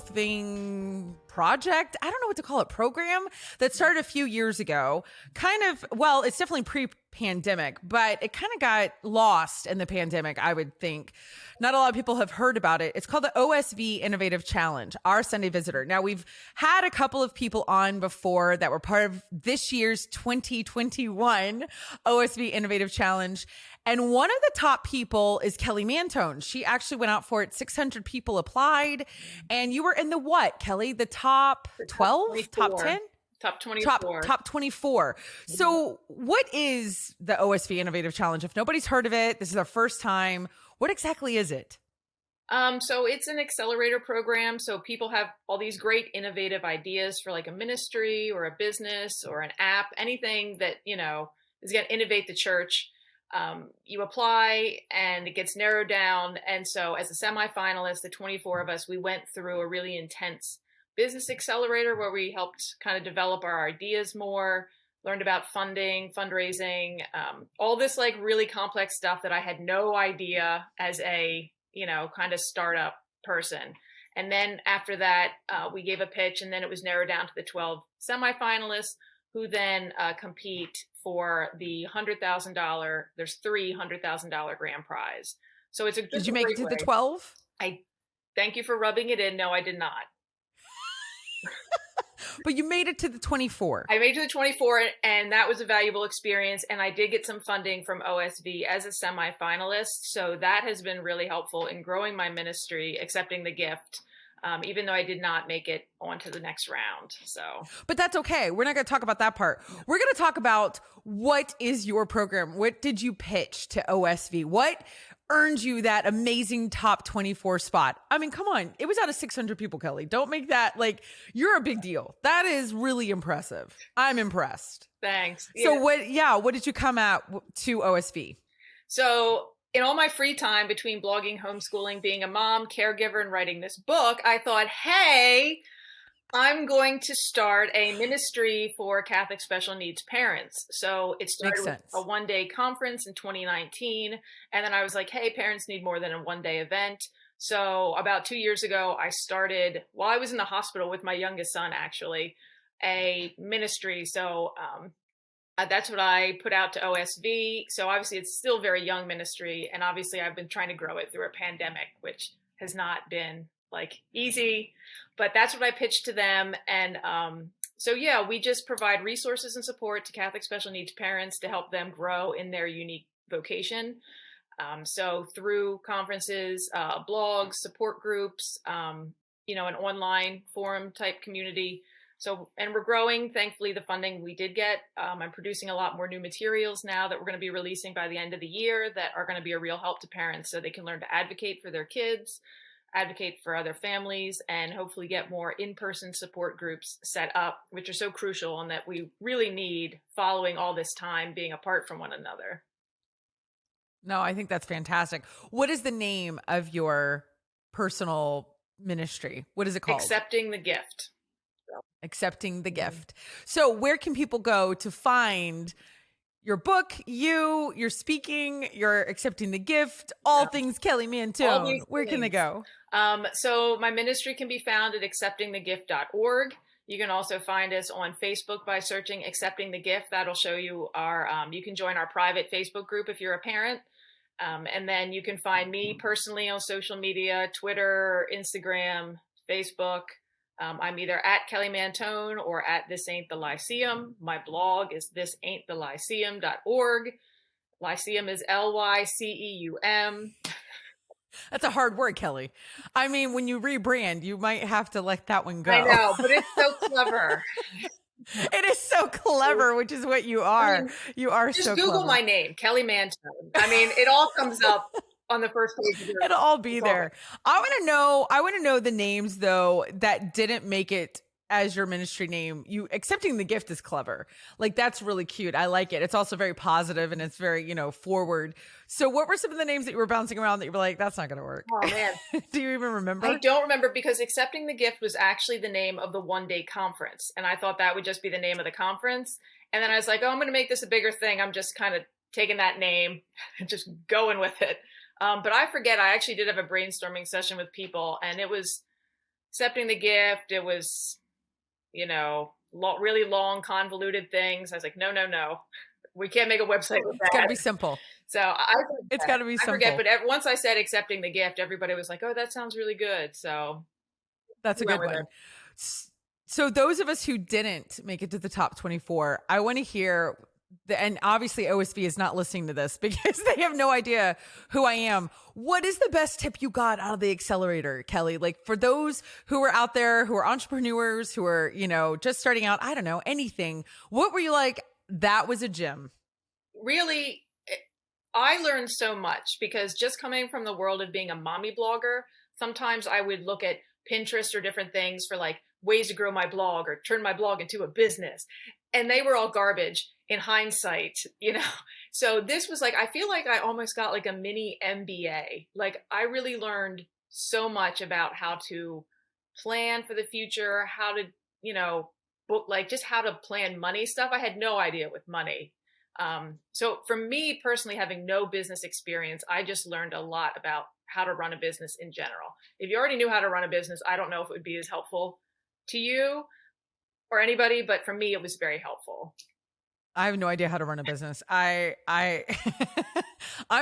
S1: project, I don't know what to call it, program that started a few years ago. It's definitely pre-pandemic, but it kind of got lost in the pandemic, I would think. Not a lot of people have heard about it. It's called the OSV Innovative Challenge, Our Sunday Visitor. Now, we've had a couple of people on before that were part of this year's 2021 OSV Innovative Challenge. And one of the top people is Kelly Mantoan. She actually went out for it. 600 people applied. And you were in the what, Kelly? The top 12? Top 10?
S3: Top 24.
S1: Top 24. So what is the OSV Innovative Challenge? If nobody's heard of it, this is our first time. What exactly is it?
S3: So it's an accelerator program. So people have all these great innovative ideas for like a ministry or a business or an app, anything that, is going to innovate the church. You apply and it gets narrowed down. And so as a semifinalist, the 24 of us, we went through a really intense business accelerator where we helped kind of develop our ideas more, learned about funding, fundraising, all this like really complex stuff that I had no idea as a, kind of startup person. And then after that, we gave a pitch and then it was narrowed down to the 12 semifinalists who then compete for the $100,000. There's $300,000 grand prize. So it's
S1: Did you make it to the 12?
S3: I thank you for rubbing it in. No, I did not.
S1: But you made it to the 24.
S3: I made it to the 24, and that was a valuable experience. And I did get some funding from OSV as a semifinalist. So that has been really helpful in growing my ministry, accepting the gift. Even though I did not make it onto the next round.
S1: But that's okay. We're not going to talk about that part. We're going to talk about what is your program? What did you pitch to OSV? What earned you that amazing top 24 spot? I mean, come on. It was out of 600 people, Kelly. Don't make that like you're a big deal. That is really impressive. I'm impressed.
S3: Thanks.
S1: So what did you come at to OSV?
S3: So in all my free time between blogging, homeschooling, being a mom, caregiver, and writing this book, I thought, hey, I'm going to start a ministry for Catholic special needs parents. So it started with a one-day conference in 2019. And then I was like, hey, parents need more than a one-day event. So about 2 years ago, I started, while I was in the hospital with my youngest son, actually, a ministry. So that's what I put out to OSV. So obviously it's still very young ministry. And obviously I've been trying to grow it through a pandemic, which has not been like easy, but that's what I pitched to them. And we just provide resources and support to Catholic special needs parents to help them grow in their unique vocation. So through conferences, blogs, support groups, an online forum type community. So, and we're growing, thankfully, the funding we did get. I'm producing a lot more new materials now that we're going to be releasing by the end of the year that are going to be a real help to parents so they can learn to advocate for their kids, advocate for other families, and hopefully get more in-person support groups set up, which are so crucial and that we really need following all this time being apart from one another.
S1: No, I think that's fantastic. What is the name of your personal ministry? What is it called?
S3: Accepting the Gift.
S1: Accepting the Gift. So where can people go to find your book, you're speaking, you're accepting the gift, all things Kelly
S3: All
S1: Mantoan.
S3: these
S1: Where can they
S3: things.
S1: go?
S3: So my ministry can be found at acceptingthegift.org. You can also find us on Facebook by searching Accepting the Gift. That'll show you our, you can join our private Facebook group if you're a parent. And then you can find me personally on social media, Twitter, Instagram, Facebook. I'm either at Kelly Mantoan or at This Ain't the Lyceum. My blog is thisain'tthelyceum.org. Lyceum is Lyceum.
S1: That's a hard word, Kelly. I mean, when you rebrand, you might have to let that one go.
S3: I know, but it's so clever.
S1: It is so clever, which is what you are.
S3: I mean,
S1: you are
S3: just
S1: so
S3: Google
S1: clever.
S3: my name, Kelly Mantoan. I mean, it all comes up on the first page.
S1: It'll all be there. I want to know the names though that didn't make it as your ministry name. You accepting the gift is clever. Like that's really cute. I like it. It's also very positive and it's very, forward. So what were some of the names that you were bouncing around that you were like, that's not going to work?
S3: Oh man.
S1: Do you even remember?
S3: I don't remember because Accepting the Gift was actually the name of the one-day conference. And I thought that would just be the name of the conference. And then I was like, oh, I'm going to make this a bigger thing. I'm just kind of taking that name and just going with it. But I forget, I actually did have a brainstorming session with people and it was Accepting the Gift. It was, really long, convoluted things. I was like, no. We can't make a website with that.
S1: It's got to be simple.
S3: So
S1: it's got to be simple.
S3: I forget, but once I said Accepting the Gift, everybody was like, oh, that sounds really good. So
S1: that's a good one. So those of us who didn't make it to the top 24, I want to hear and obviously OSV is not listening to this because they have no idea who I am. What is the best tip you got out of the accelerator, Kelly? Like for those who are out there, who are entrepreneurs, who are, just starting out, I don't know, anything. What were you like? That was a gem.
S3: Really, I learned so much because just coming from the world of being a mommy blogger, sometimes I would look at Pinterest or different things for like ways to grow my blog or turn my blog into a business. And they were all garbage in hindsight, So this was like, I feel like I almost got like a mini MBA. Like I really learned so much about how to plan for the future, how to, book, like just how to plan money stuff. I had no idea with money. So for me personally, having no business experience, I just learned a lot about how to run a business in general. If you already knew how to run a business, I don't know if it would be as helpful to you or anybody, but for me, it was very helpful.
S1: I have no idea how to run a business. I'm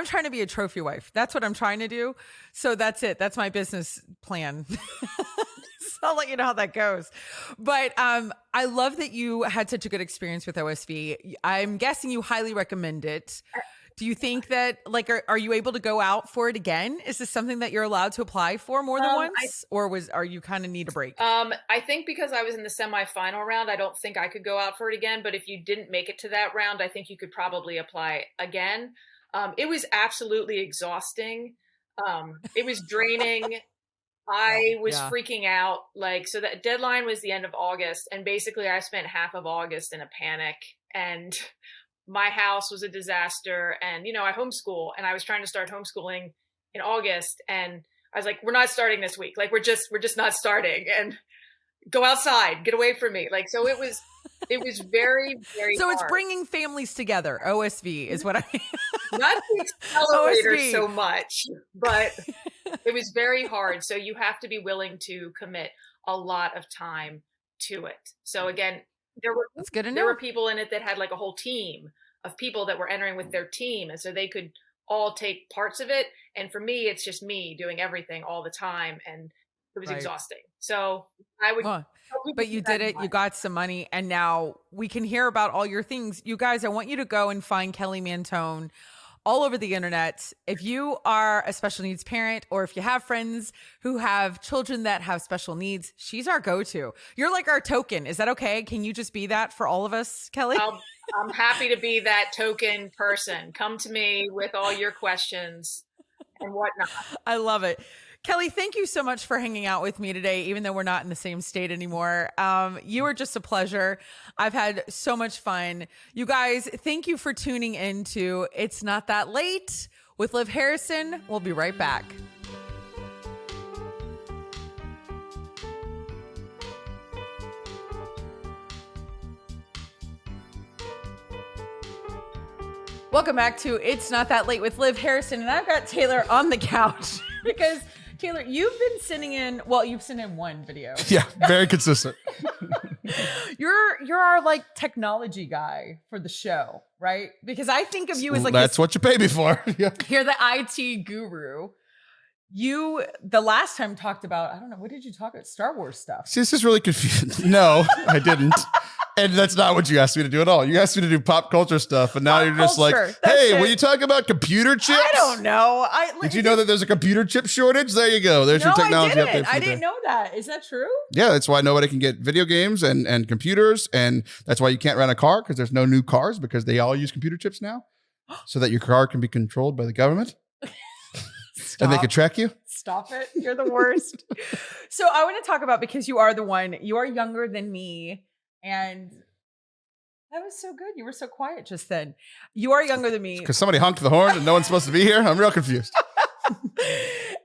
S1: trying to be a trophy wife. That's what I'm trying to do. So that's it. That's my business plan. So I'll let you know how that goes. But I love that you had such a good experience with OSV. I'm guessing you highly recommend it. Do you think that are you able to go out for it again? Is this something that you're allowed to apply for more than once? Are you kind of need a break?
S3: I think because I was in the semifinal round, I don't think I could go out for it again. But if you didn't make it to that round, I think you could probably apply again. It was absolutely exhausting. It was draining. I was freaking out. So the deadline was the end of August. And basically I spent half of August in a panic and my house was a disaster. And, I homeschool and I was trying to start homeschooling in August. And I was like, we're not starting this week. Like, we're just not starting, and go outside, get away from me. So it was very, very
S1: So
S3: hard.
S1: It's bringing families together. OSV is what I mean.
S3: Not the accelerator so much, but it was very hard. So you have to be willing to commit a lot of time to it. So again,
S1: That's good to know.
S3: There were people in it that had like a whole team of people that were entering with their team. And so they could all take parts of it. And for me, it's just me doing everything all the time. And it was exhausting. So I would.
S1: But you did it. You got some money. And now we can hear about all your things. You guys, I want you to go and find Kelly Mantoan all over the internet. If you are a special needs parent, or if you have friends who have children that have special needs, she's our go-to. You're like our token. Is that okay? Can you just be that for all of us, Kelly?
S3: I'm happy to be that token person. Come to me with all your questions and whatnot.
S1: I love it. Kelly, thank you so much for hanging out with me today, even though we're not in the same state anymore. You were just a pleasure. I've had so much fun. You guys, thank you for tuning in to It's Not That Late with Liv Harrison. We'll be right back. Welcome back to It's Not That Late with Liv Harrison, and I've got Taylor on the couch because Taylor, you've been sending in, well, you've sent in one video.
S2: Yeah, very consistent.
S1: You're our like technology guy for the show, right? Because I think of you as like
S2: that's what you pay me for. Yeah.
S1: You're the IT guru. You the last time talked about, I don't know, what did you talk about? Star Wars stuff.
S2: See, this is really confusing. No, I didn't. And that's not what you asked me to do at all. You asked me to do pop culture stuff, and now you're just like, hey, were you talking about computer chips?
S1: I don't know.
S2: Did you know that there's a computer chip shortage? There you go. There's your technology update.
S1: I didn't know that. Is that true?
S2: Yeah, that's why nobody can get video games and computers, and that's why you can't rent a car because there's no new cars because they all use computer chips now, so that your car can be controlled by the government. And they can track you.
S1: Stop it. You're the worst. So I want to talk about, because you are younger than me. And that was so good. You were so quiet just then. You are younger than me.
S2: Because somebody honked the horn and no one's supposed to be here. I'm real confused.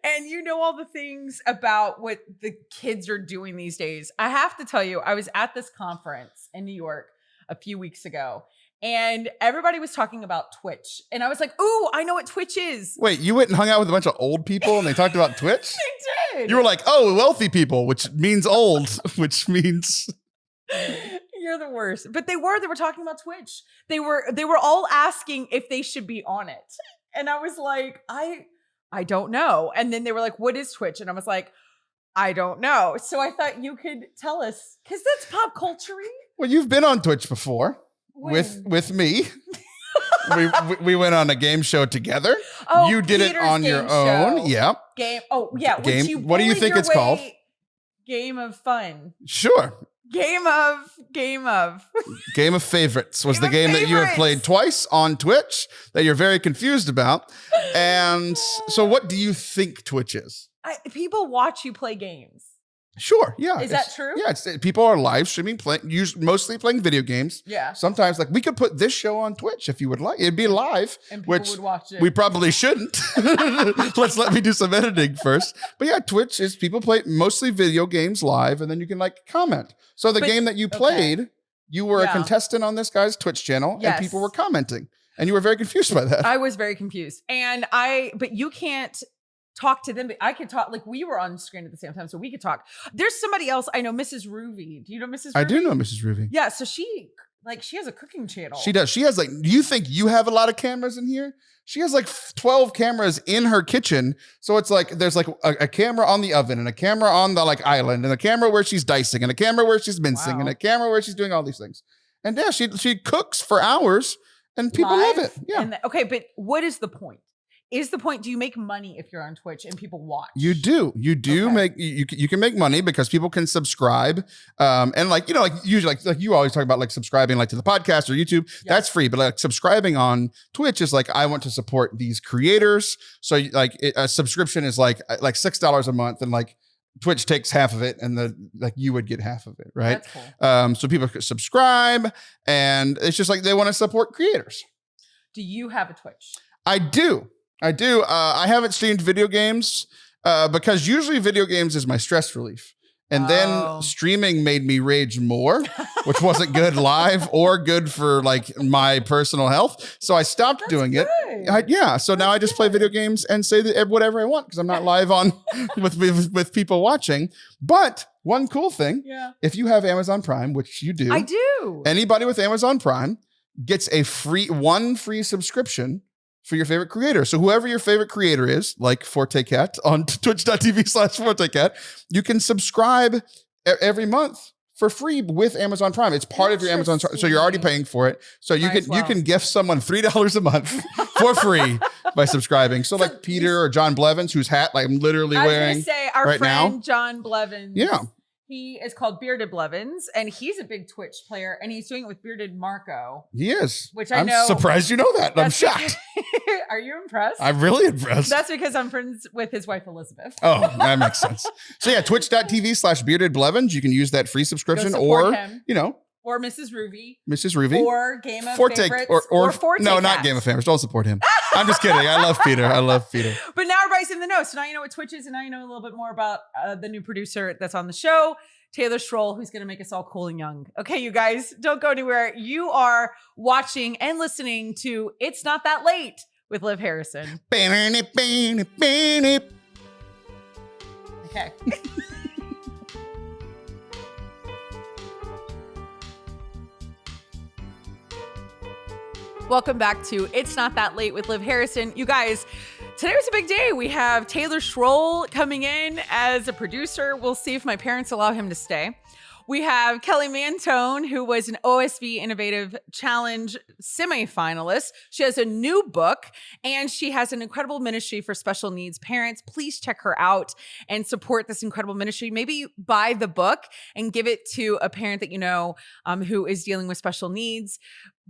S1: And you know all the things about what the kids are doing these days. I have to tell you, I was at this conference in New York a few weeks ago, and everybody was talking about Twitch. And I was like, ooh, I know what Twitch is.
S2: Wait, you went and hung out with a bunch of old people and they talked about Twitch?
S1: They did.
S2: You were like, oh, wealthy people, which means old, which means...
S1: You're the worst. But they were talking about Twitch. They were all asking if they should be on it. And I was like, I don't know. And then they were like, what is Twitch? And I was like, I don't know. So I thought you could tell us, because that's pop culture-y.
S2: Well, you've been on Twitch before with me. we went on a game show together.
S1: Oh,
S2: you did
S1: Peter's
S2: it on your own.
S1: Show.
S2: Yeah.
S1: Game. Oh, yeah.
S2: Game. What do you think it's called?
S1: Game of Fun.
S2: Sure.
S1: Game of
S2: Game of Favorites was
S1: Game
S2: the game
S1: of
S2: that you have
S1: Favorites.
S2: played twice on Twitch that you're very confused about. And so what do you think Twitch is?
S1: People watch you play games.
S2: Sure. Yeah.
S1: Is that true?
S2: Yeah. People are live streaming, mostly playing video games.
S1: Yeah.
S2: Sometimes, like, we could put this show on Twitch if you would like. It'd be live,
S1: And people
S2: which
S1: would watch it.
S2: we probably shouldn't. Let me do some editing first. But yeah, Twitch is people play mostly video games live, and then you can like comment. So the game that you played, you were a contestant on this guy's Twitch channel, and people were commenting, and you were very confused by that.
S1: I was very confused, but you can't talk to them. But I could talk, like we were on screen at the same time, so we could talk. There's somebody else I know, Mrs. Ruby. Do you know Mrs. Ruby?
S2: I do know Mrs. Ruby.
S1: Yeah, so she has a cooking channel.
S2: She does. She has like, do you think you have a lot of cameras in here? She has like 12 cameras in her kitchen. So it's like, there's like a camera on the oven and a camera on the like island and a camera where she's dicing and a camera where she's mincing and a camera where she's doing all these things. And yeah, she cooks for hours and people love it. Yeah.
S1: Okay, but what is the point? Do you make money if you're on Twitch and people watch?
S2: You do make, you can make money because people can subscribe. And like, you know, like usually like you always talk about like subscribing like to the podcast or YouTube, that's free. But like subscribing on Twitch is like, I want to support these creators. So like a subscription is like $6 a month, and like Twitch takes half of it, and you would get half of it. Right.
S1: That's cool.
S2: So people could subscribe, and it's just like, they want to support creators.
S1: Do you have a Twitch?
S2: I do. I haven't streamed video games because usually video games is my stress relief. And then streaming made me rage more, which wasn't good live or good for like my personal health. So I stopped doing it. So now I just play video games and say whatever I want because I'm not live on with people watching. But one cool thing, if you have Amazon Prime, which you do.
S1: I do.
S2: Anybody with Amazon Prime gets one free subscription for your favorite creator. So whoever your favorite creator is, like ForteCat on twitch.tv/ForteCat, you can subscribe every month for free with Amazon Prime. It's part of your Amazon. So you're already paying for it. So you can gift someone $3 a month for free by subscribing. So like Peter or John Blevins, whose hat like I'm literally wearing
S1: our
S2: right
S1: friend
S2: now.
S1: John Blevins.
S2: Yeah.
S1: He is called Bearded Blevins, and he's a big Twitch player, and he's doing it with Bearded Marco.
S2: He is.
S1: Which I'm
S2: surprised you know that. I'm shocked.
S1: Are you impressed?
S2: I'm really impressed.
S1: That's because I'm friends with his wife, Elizabeth.
S2: Oh, that makes sense. So yeah, twitch.tv/Bearded Blevins. You can use that free subscription or,
S1: him.
S2: You know.
S1: Or Mrs. Ruby.
S2: Or
S1: Game of Favorites.
S2: Or no, not Game of Favorites. Don't support him. I'm just kidding. I love Peter.
S1: But now everybody's in the know. So now you know what Twitch is, and now you know a little bit more about the new producer that's on the show. Taylor Schroll, who's going to make us all cool and young. Okay, you guys, don't go anywhere. You are watching and listening to It's Not That Late with Liv Harrison. Okay. Welcome back to It's Not That Late with Liv Harrison. You guys, today was a big day. We have Taylor Schroll coming in as a producer. We'll see if my parents allow him to stay. We have Kelly Mantoan, who was an OSV Innovative Challenge semifinalist. She has a new book, and she has an incredible ministry for special needs parents. Please check her out and support this incredible ministry. Maybe buy the book and give it to a parent that you know who is dealing with special needs.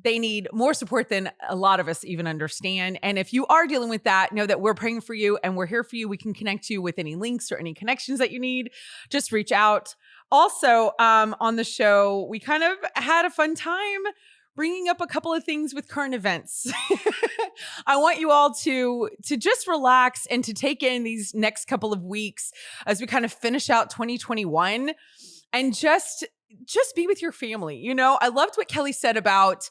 S1: They need more support than a lot of us even understand. And if you are dealing with that, know that we're praying for you and we're here for you. We can connect you with any links or any connections that you need. Just reach out. Also, on the show, we kind of had a fun time bringing up a couple of things with current events. I want you all to just relax and to take in these next couple of weeks as we kind of finish out 2021 and just be with your family. You know, I loved what Kelly said about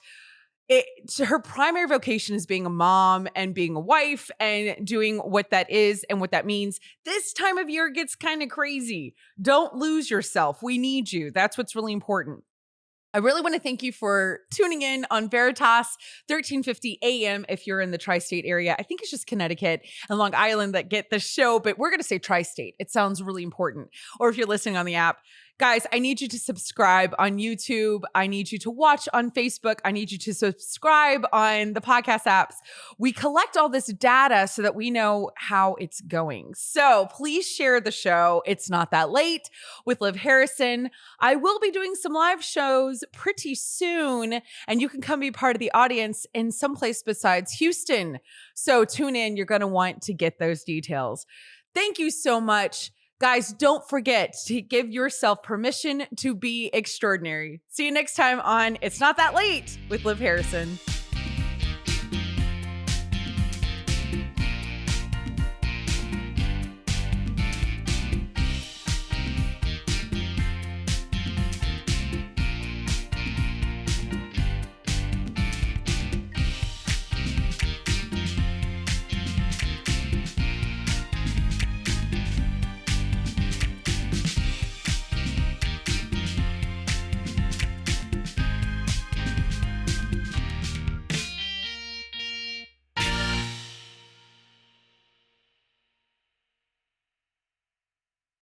S1: it. Her primary vocation is being a mom and being a wife and doing what that is and what that means. This time of year gets kind of crazy. Don't lose yourself. We need you. That's what's really important. I really want to thank you for tuning in on Veritas 1350 AM if you're in the tri-state area. I think it's just Connecticut and Long Island that get the show, but we're going to say tri-state. It sounds really important. Or if you're listening on the app, guys, I need you to subscribe on YouTube. I need you to watch on Facebook. I need you to subscribe on the podcast apps. We collect all this data so that we know how it's going. So please share the show. It's Not That Late with Liv Harrison. I will be doing some live shows pretty soon, and you can come be part of the audience in someplace besides Houston. So tune in. You're going to want to get those details. Thank you so much. Guys, don't forget to give yourself permission to be extraordinary. See you next time on It's Not That Late with Liv Harrison.